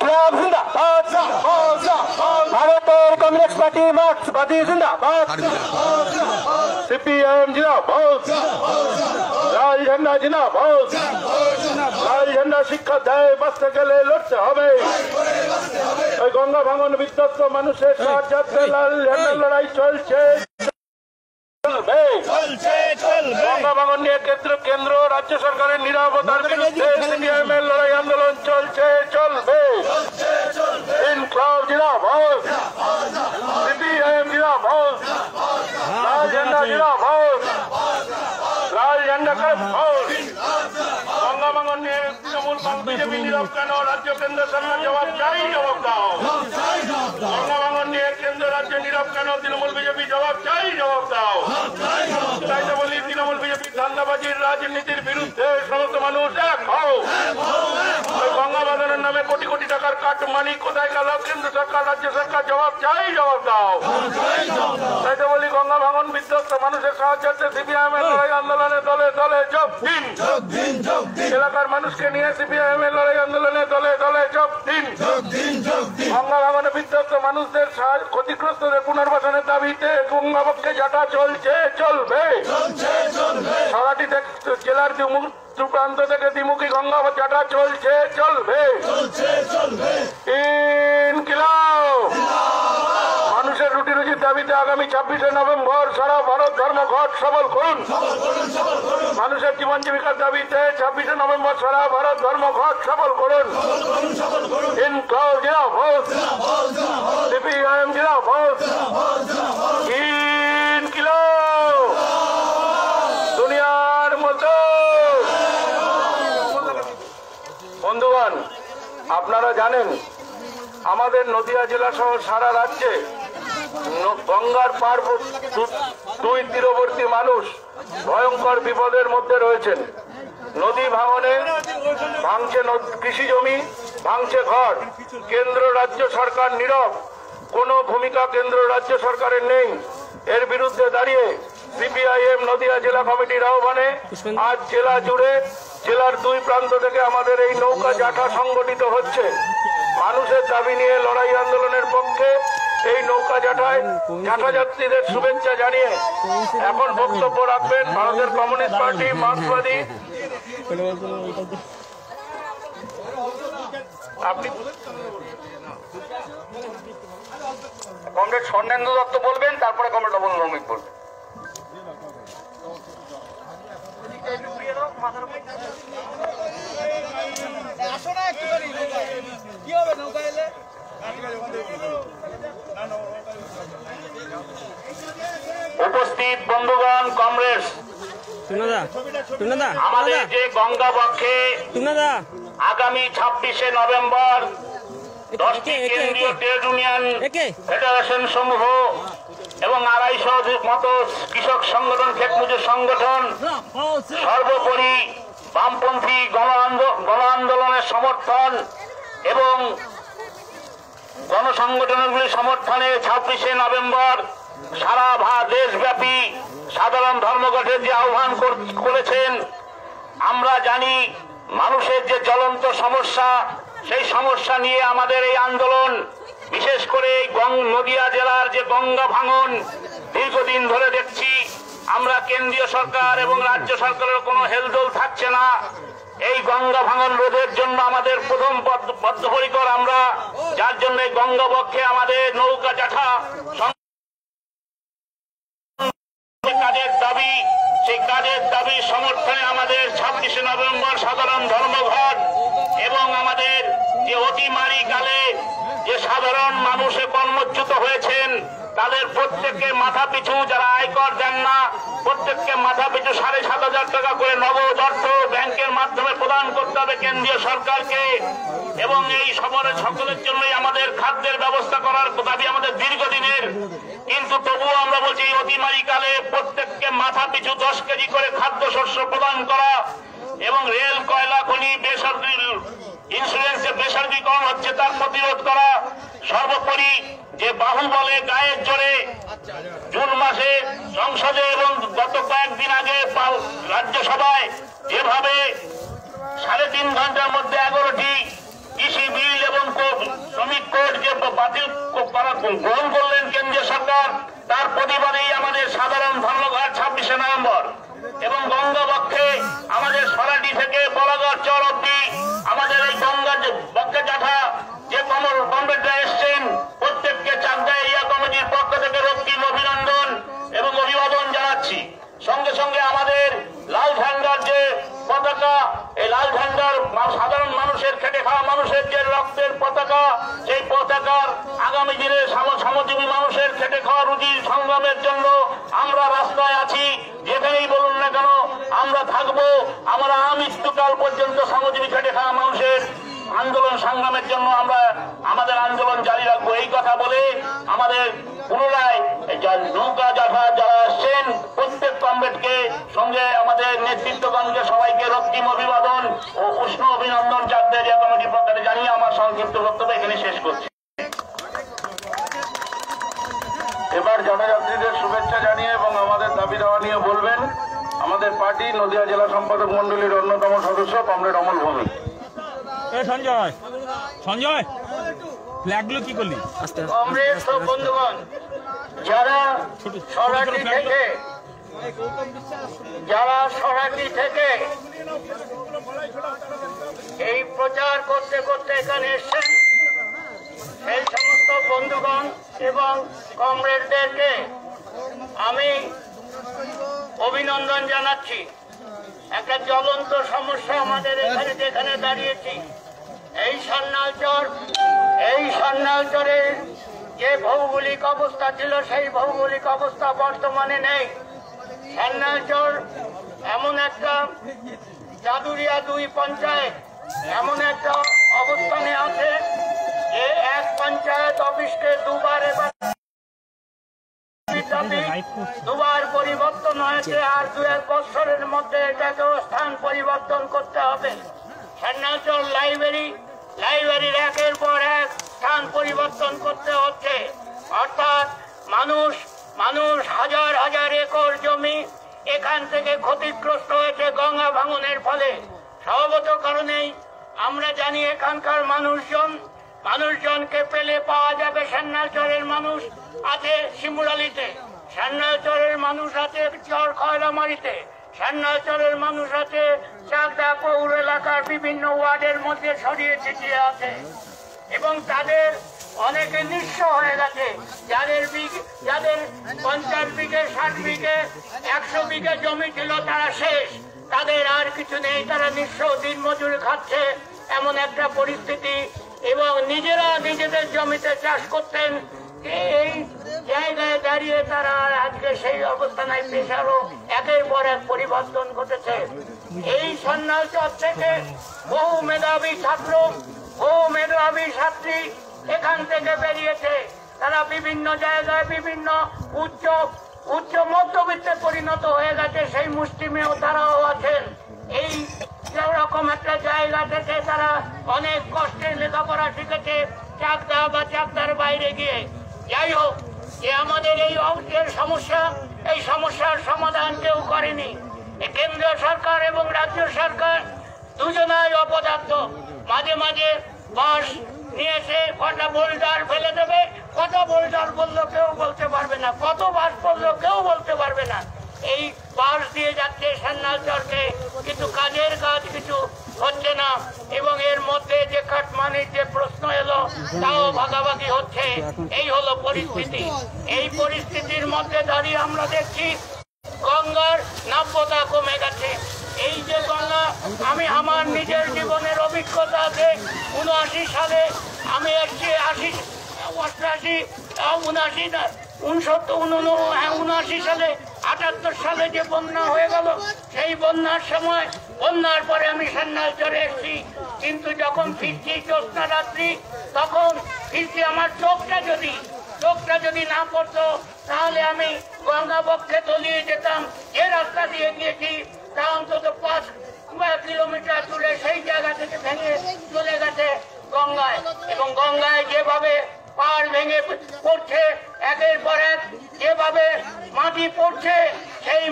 ইনকিলাব জিন্দাবাদ, ভারতের communist party মার্ক্সবাদী জিন্দাবাদ, সিপিএম জিন্দাবাদ, লাল ঝান্ডা জিন্দাবাদ, লাল ঝান্ডা শিক্ষা দেয় বাঁচতে গেলে লড়তে হবে। ওই গঙ্গা ভাঙন বিধ্বস্ত মানুষের সাহায্যে লাল ঝান্ডার লড়াই চলছে, গঙ্গা ভাঙন নিয়ে কেন্দ্র রাজ্য সরকারের নীরবতার বিরুদ্ধে সিপিএমের লড়াই আন্দোলন চলছে, চলবে। ইনকিলাব জিন্দাবাদ, সিপিএম জিন্দাবাদ, লাল ঝান্ডা জিন্দাবাদ, লাল ঝান্ডা গঙ্গা ভাঙন নিয়ে তৃণমূল বিজেপি নীরব কেন? রাজ্য কেন্দ্র সরকার জবাব চাই, জবাব দাও। গঙ্গা ভাঙন নিয়ে কেন্দ্র রাজ্য নীরব কেন? তৃণমূল বিজেপি জবাব চাই, জবাব দাও। তাই তো বলি, তৃণমূল বিজেপি ধান্দাবাজির রাজনীতির বিরুদ্ধে সমস্ত মানুষ এক হও। গঙ্গা ভাঙনের নামে কোটি কোটি টাকার কাটমানি কোথায় গেল? কেন্দ্র সরকার রাজ্য সরকার জবাব চাই, জবাব দাও। তাই তো বলি, গঙ্গা ভাঙন বিধ্বস্ত মানুষের সাহায্যে সিপিআইএম এর লড়াই আন্দোলনে দলে দলে যোগ দিন। এলাকার মানুষকে নিয়ে সিপিআইএম এর লড়াই আন্দোলনে দলে দলে যোগ দিন। গঙ্গা ভাঙনে বিধ্বস্ত মানুষদের ক্ষতিগ্রস্তদের পুনর্বাসনের দাবিতে গঙ্গা পক্ষে যাটা চলছে, চলবে। সারাটি জেলার প্রান্ত থেকে দ্বিমুখী গঙ্গা যাটা চলছে, চলবে। ইনকিলাব মানুষের রুটি রুজির দাবিতে আগামী 26শে নভেম্বর সারা ভারত ধর্মঘট সফল করুন। মানুষের জীবন জীবিকার দাবিতে 26শে নভেম্বর সারা ভারত ধর্মঘট সফল করুন। ইনকিলাব জিন্দাবাদ, সিপিআইএম জিন্দাবাদ, ইনকিলাব দুনিয়ার মতো। বন্ধুগণ, আপনারা জানেন আমাদের নদিয়া জেলা সহ সারা রাজ্যে গঙ্গার পার দুই তীরবর্তী মানুষ ভয়ঙ্কর বিপদের মধ্যে রয়েছেন। নদী ভাঙনে ভাঙছে কৃষি জমি, ভাঙছে ঘর। কেন্দ্র রাজ্য সরকার নীরব, কোনো ভূমিকা কেন্দ্র রাজ্য সরকারের নেই। এর বিরুদ্ধে দাঁড়িয়ে সিপিআইএম নদিয়া জেলা কমিটির আহ্বানে আজ জেলা জুড়ে জেলার দুই প্রান্ত থেকে আমাদের এই নৌকা জাঠা সংগঠিত হচ্ছে। মানুষের দাবি নিয়ে লড়াই আন্দোলনের পক্ষে এই নৌকা জাঠায় জাঠা যাত্রীদের শুভেচ্ছা জানিয়ে এখন বক্তব্য রাখবেন ভারতের কমিউনিস্ট পার্টি মার্ক্সবাদী আপনি কমরেড স্বর্ণেন্দু দত্ত বলবেন, তারপরে কমরেড অবল ভৌমিক বলবেন। উপস্থিত বন্ধুগণ, কমরেড আমাদের যে গঙ্গা পক্ষে আগামী 26শে নভেম্বর 10টি কেন্দ্রীয় ট্রেড ইউনিয়ন ফেডারেশন সমূহ এবং 250 মতো কৃষক সংগঠন, ক্ষেত মজুর সংগঠন, সর্বোপরি বামপন্থী গণ আন্দোলনের সমর্থন এবং গণসংগঠনগুলির সমর্থনে 26শে নভেম্বর সারা দেশব্যাপী সাধারণ ধর্মঘটের যে আহ্বান করেছেন, আমরা জানি মানুষের যে জ্বলন্ত সমস্যা, সেই সমস্যা নিয়ে আমাদের এই আন্দোলন। বিশেষ করে নদিয়া জেলার যে গঙ্গা ভাঙন দীর্ঘদিন ধরে দেখছি আমরা, কেন্দ্রীয় সরকার এবং রাজ্য সরকারের কোনো হেলদোল থাকছে না। এই গঙ্গা ভাঙন রোধের জন্য আমাদের প্রথম বদ্ধপরিকর আমরা, যার জন্য গঙ্গা পক্ষে আমাদের নৌকা জাঠা কাজের দাবি, সেই কাজের দাবি সমর্থনে আমাদের 26শে নভেম্বর সাধারণ ধর্মঘট এবং আমাদের যে অতিমারি কালে যে সাধারণ মানুষে কর্মচ্যুত হয়েছেন তাদের প্রত্যেককে মাথা পিছু, যারা আয়কর দেন না, প্রত্যেককে মাথা পিছু 7,500 টাকা করে নগদ অর্থ ব্যাংকের মাধ্যমে প্রদান করতে হবে কেন্দ্রীয় সরকারকে। এবং এই সকলের জন্যই আমাদের খাদ্যের ব্যবস্থা করার দাবি আমাদের দীর্ঘদিনের। কিন্তু তবুও আমরা বলছি এই অতিমারি কালে প্রত্যেককে মাথা পিছু 10 কেজি করে খাদ্যশস্য প্রদান করা এবং রেল, কয়লা খনি বেসরকারি ইন্স্যুরেন্সের বেসরকারীকরণ হচ্ছে তার প্রতিরোধ করা। সর্বোপরি যে বাহুবলে গায়ের জোরে জুন মাসে সংসদে এবং গত কয়েকদিন আগে রাজ্যসভায় যেভাবে 3.5 ঘন্টার মধ্যে 11টি কৃষি বিল এবং গ্রহণ করলেন কেন্দ্রীয় সরকার, তার প্রতিবাদেই আমাদের সাধারণ ধর্মঘট 26শে নভেম্বর। এবং গঙ্গাবক্ষে আমাদের সরাটি থেকে বলাগড় চর অব্দি আমাদের এই গঙ্গা বক্ষে জাঠা যে কমরেডরা এসছেন, প্রত্যেককে চাকদা এরিয়া কমিটির পক্ষ থেকে রক্তিম অভিনন্দন এবং অভিবাদন জানাচ্ছি। সঙ্গে সঙ্গে আমাদের লাল ঝান্ডার যে পতাকা, এই লাল ঝান্ডার সাধারণ মানুষের, খেটে খাওয়া মানুষের যে রক্তের পতাকা, সেই পতাকার আগামী দিনে শ্রমজীবী মানুষের খেটে খাওয়া রুজি সংগ্রামের জন্য আমরা রাস্তায় আছি। যেখানেই বলুন না কেন আমরা থাকবো। আমরা আমৃত্যুকাল পর্যন্ত শ্রমজীবী খেটে খাওয়া মানুষের আন্দোলন সংগ্রামের জন্য আমরা আমাদের আন্দোলন জারি রাখবো। এই কথা বলে আমাদের পুনরায় নৌকা জাঠা যারা আসছেন প্রত্যেক কমরেডকে সঙ্গে আমাদের নেতৃত্বগণকে সবাইকে রক্তিম অভিবাদন ও উষ্ণ অভিনন্দন চাকদা এরিয়া কমিটির পক্ষ থেকে জানিয়ে আমার সংক্ষিপ্ত বক্তব্য এখানে শেষ করছি। এবার জনযাত্রীদের শুভেচ্ছা জানিয়ে এবং আমাদের দাবি দেওয়া নিয়ে বলবেন আমাদের পার্টি নদিয়া জেলা সম্পাদক মন্ডলীর অন্যতম সদস্য কমরেড অমল ভৌমিক। সঞ্জয় সঞ্জয় ফ্ল্যাগগুলো কি করলি? কমরেড ও বন্ধুগণ, যারা সরাটি থেকে এই প্রচার করতে করতে এখানে এসছেন, সেই সমস্ত বন্ধুগণ এবং কমরেডদেরকে আমি অভিনন্দন জানাচ্ছি। একটা জ্বলন্ত সমস্যা আমাদের এখানে যেখানে দাঁড়িয়েছি, এই সান্নালচরের যে ভৌগোলিক অবস্থা ছিল সেই ভৌগোলিক অবস্থা বর্তমানে নেই। সান্নালচর এমন একটা জাদুরিয়া 2 পঞ্চায়েত এমন একটা অবস্থানে আছে যে এক পঞ্চায়েত অফিসকে দুবার পরিবর্তন হয়েছে, আর 2-1 বছরের মধ্যে এটাকেও স্থান পরিবর্তন করতে হবে। সান্নালচর লাইব্রেরির একের পর এক স্থান পরিবর্তন করতে হচ্ছে। অর্থাৎ মানুষ হাজার হাজার একর জমি এখান থেকে ক্ষতিগ্রস্ত হয়েছে গঙ্গা ভাঙনের ফলে। স্বভাবত কারণেই আমরা জানি এখানকার মানুষজনকে পেলে পাওয়া যাবে। সান্নালচরের মানুষ আছে শিমুরালিতে, সান্নালচরের মানুষ আছে চর খয়রামারিতে, সান্নালচরের মানুষ আছে চাকদা পৌর এলাকার বিভিন্ন ওয়ার্ডের মধ্যে ছড়িয়ে ছিটিয়ে আছে। এবং তাদের অনেকে নিঃস্ব হয়ে গেছে। যাদের 50 বিঘে 60 বিঘে 100 বিঘে জমি ছিল তারা শেষ, তাদের আর কিছু নেই, তারা নিঃস্ব, দিনমজুরি খাচ্ছে এমন একটা পরিস্থিতি। এবং নিজেরা নিজেদের জমিতে চাষ করতেন, এই জায়গায় দাঁড়িয়ে তারা আজকে সেই অবস্থানে পেশারও একের পর এক পরিবর্তন ঘটেছে। এই সান্নালচর থেকে বহু মেধাবী ছাত্র, বহু মেধাবী ছাত্রী এখান থেকে বেরিয়েছে। তারা বিভিন্ন জায়গায় বিভিন্ন উচ্চ মধ্যবিত্তে পরিণত হয়ে গেছে, সেই মুষ্টিমেয় তারাও আছেন। এই রকম একটা জায়গা থেকে তারা অনেক কষ্টে লেখাপড়া শিখেছে চাকদা বা চাকদার বাইরে গিয়ে। যাই হোক, যে আমাদের এই সমস্যা, এই সমস্যার সমাধান কেউ করেনি। কেন্দ্রীয় সরকার এবং রাজ্য সরকার দুজনাই অপদার্থ। মাঝে মাঝে বাস নিয়েছে, কটা বোল্ডার ফেলে দেবে, কত বোল্ডার বললো কেউ বলতে পারবে না, কত বাস পড়লো কেউ বলতে পারবে না। এই বাস দিয়ে যাচ্ছে সান্নালচরকে, কিন্তু কাজের কাজ কিছু হচ্ছে না। এবং এর মধ্যে যে কাটমানির যে প্রশ্ন এলো তাও ভাগাভাগি হচ্ছে। এই হলো পরিস্থিতি। এই পরিস্থিতির মধ্যে দাঁড়িয়ে আমরা দেখছি গঙ্গার নাব্যতা কমে গেছে। এই যে গঙ্গা, আমি আমার নিজের জীবনের অভিজ্ঞতা আছে। 79 সালে আমি এসছি, 79 সালে 78 সালে যে বন্যা হয়ে গেল, সেই বন্যার সময়, বন্যার পরে আমি সান্নালচরে এসছি। কিন্তু যখন ফিরছি জ্যোৎস্না রাত্রি, তখন ফিরছি আমার চোখটা যদি না পড়তো তাহলে আমি গঙ্গা বক্ষে তলিয়ে যেতাম। যে রাস্তা দিয়ে গিয়েছি তা অন্তত 5 কিলোমিটার দূরে সেই জায়গা থেকে ভেঙে চলে গেছে গঙ্গায়। এবং গঙ্গায় যেভাবে পাড় ভেঙে পড়ছে, একের পর এক যেভাবে মাটি পড়ছে, সেই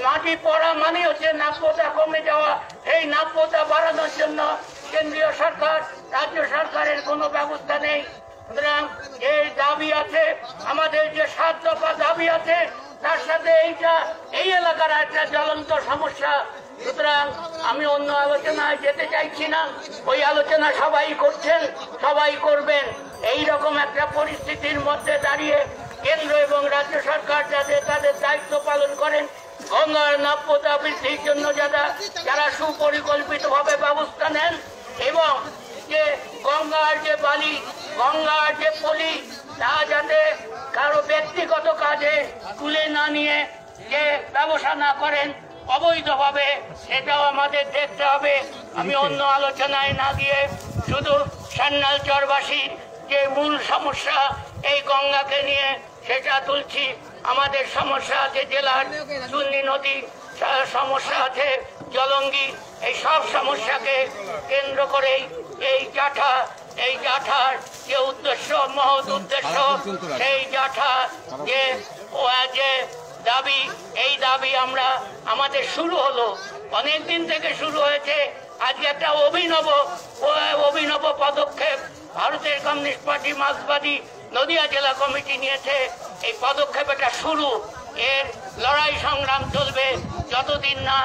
মাটি পড়া মানে হচ্ছে নাব্যতা কমে যাওয়া। এই নাব্যতা বাড়ানোর জন্য কেন্দ্রীয় সরকার, রাজ্য সরকারের কোনো ব্যবস্থা নেই। সুতরাং এই দাবি আছে, আমাদের যে 7 দফা দাবি আছে, তার সাথে এই এলাকার একটা জ্বলন্ত সমস্যা। সুতরাং আমি অন্য আলোচনায় যেতে চাইছি না, ওই আলোচনা সবাই করছেন, সবাই করবেন। এই রকম একটা পরিস্থিতির মধ্যে দাঁড়িয়ে কেন্দ্র এবং রাজ্য সরকার যাতে তাদের দায়িত্ব পালন করেন, গঙ্গার নাব্যতা বৃদ্ধির জন্য যারা সুপরিকল্পিতভাবে ব্যবস্থা নেন, এবং যে গঙ্গার যে বালি, গঙ্গার যে পলি, তা যাতে কারো ব্যক্তিগত কাজে তুলে না নিয়ে যে ব্যবসা না করেন অবৈধভাবে, সেটাও আমাদের দেখতে হবে। আমি অন্য আলোচনায় না গিয়ে শুধু সান্যাল চরবাসীর যে মূল সমস্যা এই গঙ্গাকে নিয়ে সেটা তুলছি। আমাদের সমস্যা আছে জেলার চুন্নি নদী, সমস্যা আছে জলঙ্গি, এই সব সমস্যাকে কেন্দ্র করেই এই জাঠার যে উদ্দেশ্য, মহৎ উদ্দেশ্য, সেই জাঠা যে দাবি, এই দাবি আমাদের শুরু হলো, অনেকদিন থেকে শুরু হয়েছে। আজকে একটা অভিনব পদক্ষেপ ভারতের কমিউনিস্ট পার্টি মার্ক্সবাদী নদিয়া জেলা কমিটি নিয়েছে। এই পদক্ষেপ এটা শুরু, এর লড়াই সংগ্রাম চলবে যতদিন না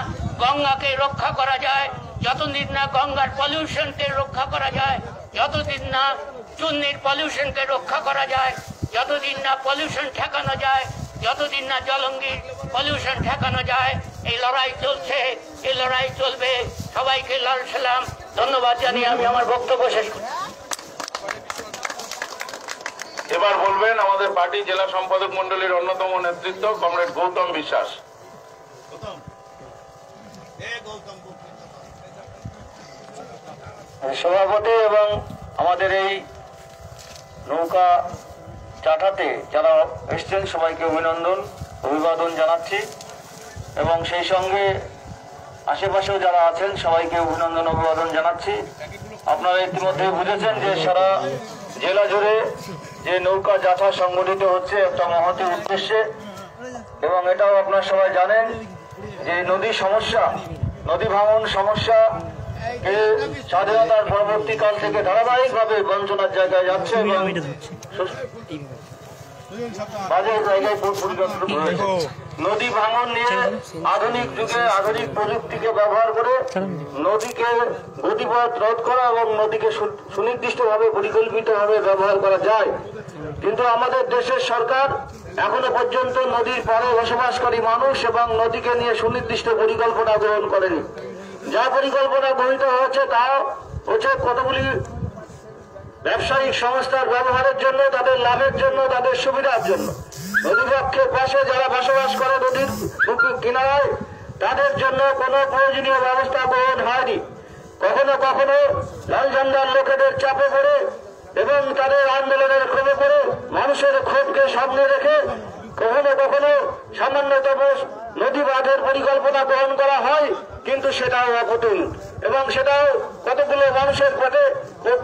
গঙ্গাকে রক্ষা করা যায়, যতদিন না গঙ্গার পলিউশনকে রক্ষা করা যায়, যতদিন না চুন্নির পলিউশনকে রক্ষা করা যায়, যতদিন না পলিউশন ঠেকানো যায়, যতদিন না জলঙ্গির পলিউশন ঠেকানো যায়। এই লড়াই চলছে, এই লড়াই চলবে। সবাইকে লাল সালাম, ধন্যবাদ জানিয়ে আমি আমার বক্তব্য শেষ করছি। এবার বলবেন আমাদের পার্টি জেলা সম্পাদক মন্ডলীর অন্যতম নেতৃত্ব কমরেড গৌতম বিশ্বাস। সভাপতি এবং আমাদের এই নৌকা চাটাতে যারা এসছেন সবাইকে অভিবাদন জানাচ্ছি, এবং সেই সঙ্গে আশেপাশেও যারা আছেন সবাইকে অভিবাদন জানাচ্ছি। আপনারা ইতিমধ্যে বুঝেছেন যে সারা জেলা জুড়ে যে নৌকা যাত্রা সংগঠিত হচ্ছে একটা মহৎ উদ্দেশ্যে, এবং এটাও আপনারা সবাই জানেন যে নদী ভাঙন সমস্যা স্বাধীনতার পরবর্তীকাল থেকে ধারাবাহিকভাবে বঞ্চনার জায়গায় যাচ্ছে এবং বাজে জায়গায় নদী ভাঙন নিয়ে আধুনিক যুগে আধুনিক প্রযুক্তিকে ব্যবহার করে নদীকে গতিপথ রোধ করা এবং নদীকে সুনির্দিষ্টভাবে পরিকল্পিতভাবে ব্যবহার করা যায়। কিন্তু আমাদের দেশের সরকার এখনো পর্যন্ত নদীর পাড়ে বসবাসকারী মানুষ এবং নদীকে নিয়ে সুনির্দিষ্ট পরিকল্পনা গ্রহণ করেনি। যা পরিকল্পনা গৃহীত হয়েছে তা হচ্ছে কতগুলি ব্যবসায়িক সংস্থার ব্যবহারের জন্য, তাদের লাভের জন্য, তাদের সুবিধার জন্য। নদীপক্ষের পাশে যারা বসবাস করে নদীর কিনারায়, তাদের জন্য কোনো প্রয়োজনীয় ব্যবস্থা গ্রহণ হয়নি। কখনো কখনো লাল ঝান্ডার লোকেদের চাপে পড়ে এবং তাদের আন্দোলনের ক্ষোভে পড়ে মানুষের ক্ষোভকে সামনে রেখে কখনো কখনো সামান্যতম নদী বাঁধের পরিকল্পনা গ্রহণ করা হয়, কিন্তু সেটাও অপটুল এবং সেটাও কতগুলো মানুষের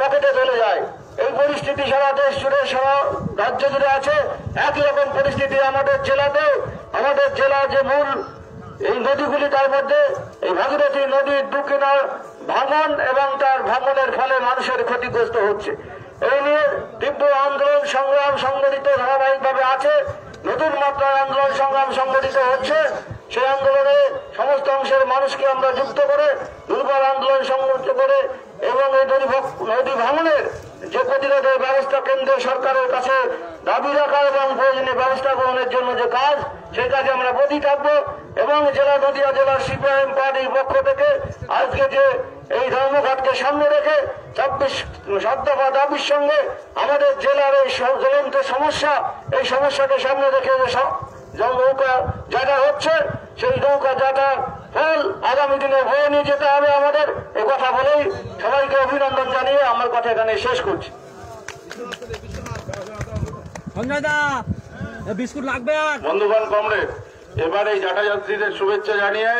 পকেটে চলে যায়। এই পরিস্থিতি সারা দেশ জুড়ে, সারা রাজ্য জুড়ে আছে। একই রকম পরিস্থিতি আমাদের জেলাতেও। আমাদের জেলা যে মূল এই নদীগুলি, তার মধ্যে এই ভাগীরথী নদীর দুকিনার ভাঙন এবং তার ভাঙনের ফলে মানুষের ক্ষতিগ্রস্ত হচ্ছে। এই নিয়ে তীব্র আন্দোলন সংগ্রাম সংগঠিত ধারাবাহিকভাবে আছে। নতুন মাত্রায় আন্দোলন সংগ্রাম সংগঠিত হচ্ছে। সেই আন্দোলনে সমস্ত অংশের মানুষকে আমরা যুক্ত করে দুর্বল আন্দোলন সংগঠিত করে এবং এই নদী ভাঙনের যে প্রতিরোধের ব্যবস্থা কেন্দ্রীয় সরকারের কাছে দাবি রাখা এবং প্রয়োজনীয় ব্যবস্থা গ্রহণের জন্য যে কাজ, সেই কাজে আমরা ব্রতী থাকবো। এবং নদিয়া জেলার সিপিআইএম পার্টির পক্ষ থেকে আজকে যে এই ধর্মঘটকে সামনে রেখে 7 দফা দাবির সঙ্গে আমাদের জেলার এই জ্বলন্ত সমস্যা, এই সমস্যাকে সামনে রেখে যে নৌকা যাতা হচ্ছে, সেই নৌকা যাতার ফল আগামী দিনে বয়ে নিয়ে যেতে হবে আমাদের। এই কথা বলেই সবাইকে অভিনন্দন জানিয়ে আমার কথা এখানে শেষ করছি। বন্ধুগণ, কমরেড, এবার এই জাটা যাত্রীদের শুভেচ্ছা জানিয়ে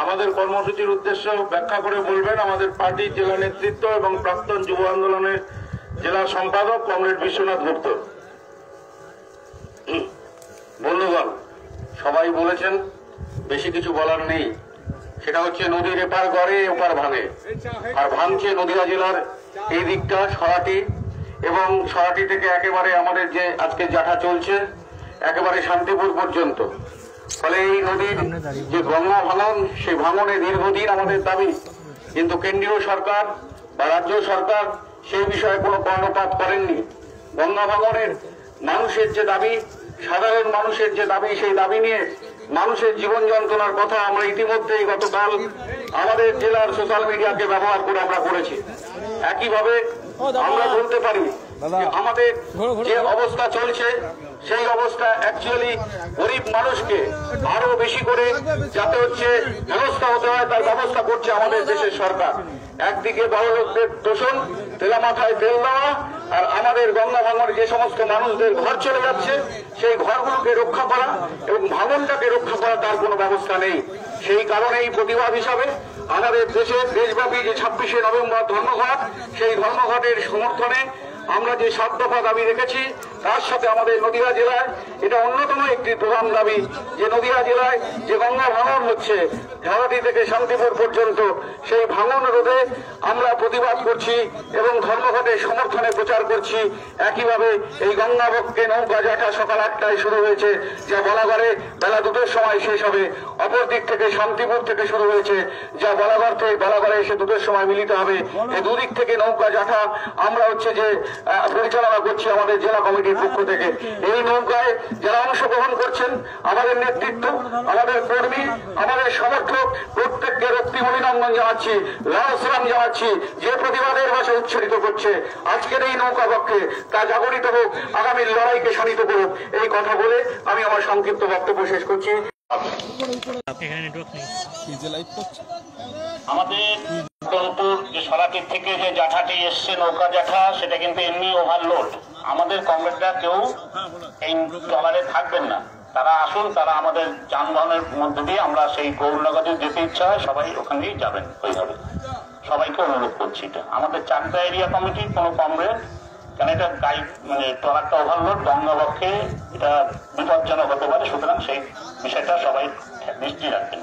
আমাদের কর্মসূচির উদ্দেশ্য ব্যাখ্যা করে বলবেন আমাদের পার্টির জেলা নেতৃত্ব এবং প্রাক্তন যুব আন্দোলনের জেলা সম্পাদক কমরেড বিশ্বনাথ গুপ্ত। বন্ধুগণ, সবাই বলেছেন, বেশি কিছু বলার নেই। সেটা হচ্ছে নদীর এপার গড়ে ওপার ভাঙে, আর ভাঙছে নদিয়া জেলার এই দিকটা সরাটি এবং সরাটি থেকে একেবারে আমাদের যে আজকে জাটা চলছে একেবারে শান্তিপুর পর্যন্ত। ফলে এই নদীর যে গঙ্গা ভাঙন, সেই ভাঙনে দীর্ঘদিন আমাদের দাবি, কিন্তু কেন্দ্রীয় সরকার বা রাজ্য সরকার সেই বিষয়ে কোনো কর্ণপাত করেননি। গঙ্গা ভাঙনের মানুষের যে দাবি, সাধারণ মানুষের যে দাবি, সেই দাবি নিয়ে মানুষের জীবন যন্ত্রণার কথা আমরা ইতিমধ্যেই গতকাল আমাদের জেলার সোশ্যাল মিডিয়াকে ব্যবহার করে আমরা করেছি। একইভাবে আমরা বলতে পারি যে আমাদের যে অবস্থা চলছে সেই অবস্থা অ্যাকচুয়ালি গরিব মানুষকে আরো বেশি করে যাতে হচ্ছে ব্যবস্থা হতে হয় তার ব্যবস্থা করছে আমাদের দেশের সরকার। একদিকে বড়লোকদের দোষণ, তেলা মাথায় তেল দেওয়া, আর আমাদের গঙ্গা ভাঙনের যে সমস্ত মানুষদের ঘর চলে যাচ্ছে সেই ঘরগুলোকে রক্ষা করা এবং ভাঙনটাকে রক্ষা করা তার কোনো ব্যবস্থা নেই। সেই কারণেই প্রতিবাদ হিসাবে আমাদের দেশের দেশব্যাপী যে 26শে নভেম্বর ধর্মঘট, সেই ধর্মঘটের সমর্থনে আমরা যে 7 দফা দাবি রেখেছি, তার সাথে আমাদের নদিয়া জেলায় এটা অন্যতম একটি প্রধান দাবি যে নদিয়া জেলায় যে গঙ্গা ভাঙন হচ্ছে ঝাড়াটি থেকে শান্তিপুর পর্যন্ত, সেই ভাঙন রোধে আমরা প্রতিবাদ করছি এবং ধর্মঘটের সমর্থনে প্রচার করছি। একইভাবে এই গঙ্গাবক্ষে নৌকা জাটা সকাল 8টায় শুরু হয়েছে, যা বলাগড়ে বেলা 2টোর সময় শেষ হবে। অপর দিক থেকে শান্তিপুর থেকে শুরু হয়েছে, যা বলাগড় থেকে বলাগড়ে এসে 2টোর সময় মিলিত হবে। এই দুদিক থেকে নৌকা জাটা আমরা হচ্ছে যে পরিচালনা করছি আমাদের জেলা কমিটির পক্ষ থেকে। এই নৌকায় যারা অংশগ্রহণ করছেন, আমাদের নেতৃত্ব, আমাদের কর্মী, আমাদের সমর্থক, প্রত্যেককে রক্তি অভিনন্দন জানাচ্ছি, লাল সালাম জানাচ্ছি। যে প্রতিবাদের ভাষা উচ্চারিত করছে আজকের এই নৌকা পক্ষে, তা জাগরিত হোক, আগামী লড়াইকে শানিত করুক। এই কথা বলে আমি আমার সংক্ষিপ্ত বক্তব্য শেষ করছি। আমাদের যে সরাটির থেকে যে জাঠাটি এসছে নৌকা জাঠা, সেটা কিন্তু এমনি ওভারলোড। আমাদের কমরেডরা কেউ এই ট্রলারে থাকবেন না, তারা আসুন, তারা আমাদের যানবাহনের মধ্যে দিয়ে আমরা সেই গৌরনগরে যেতে ইচ্ছা হয় সবাই ওখানেই যাবেন। ওইভাবে সবাইকে অনুরোধ করছি। এটা আমাদের চাকদা এরিয়া কমিটির কোনো কমরেড, কারণ এটা গাইড মানে ট্রলারটা ওভারলোড, গঙ্গাবক্ষে এটা বিপজ্জনক হতে পারে, সুতরাং সেই বিষয়টা সবাই দৃষ্টি রাখবেন।